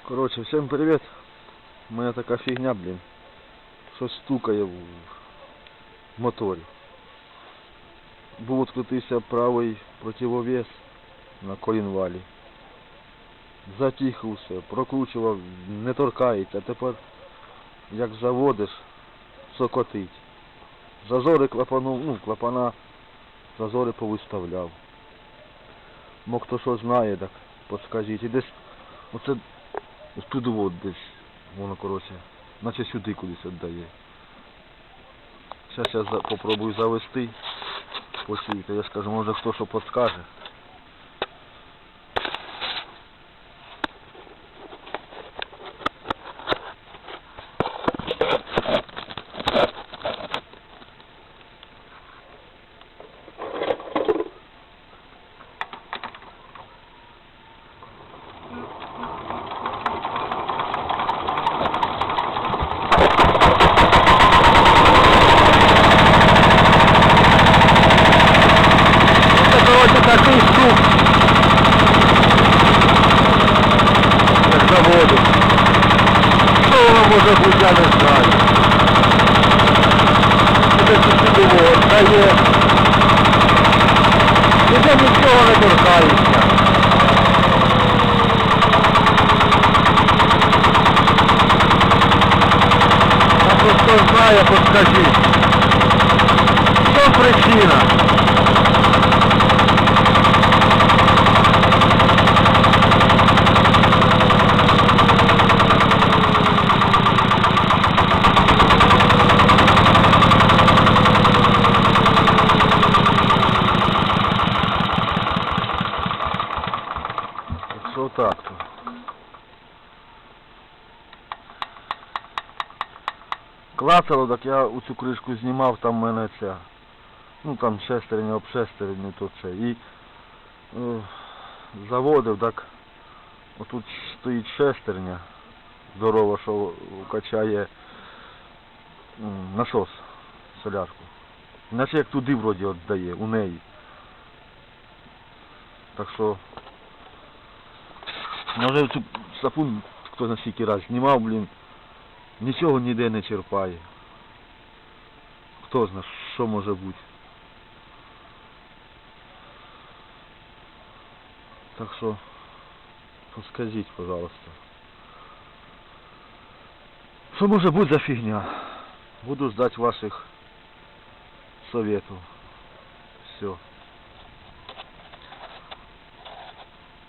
Короче, всем привет. У меня такая фигня, блин. Что стукає в моторі. Був відкрутився правий противовес на колінвалі. Затих усе, прокручував, не торкається. Тепер як заводиш, сокотить. Зазори клапана зазори повиставляв. Мог хто що знає, так подскажіть. І десь оце туди от десь, воно коротше, наче сюди кудись віддає. Зараз я попробую завести, почуйте, я скажу, може хто що подскаже. Такий стук, як заводу. Що воно може бути, я не знаю. Це чудово, дає. Ніде нічого не торкається. А хто знає, подскажіть. Що причина? Що так-то? Клацало, так я у цю кришку знімав, там в мене ця, там шестерня об шестерню, то це. І заводив, так, отут стоїть шестерня здорова, що качає насос, солярку. Наче як туди вроді віддає, у неї. Так що, може цю сапун, хто на скільки раз знімав, блін, нічого ніде не черпає. Хто знає, що може бути. Так що, подскажіть, пожалуйста. Що може бути за фігня? Буду ждать ваших советов. Все.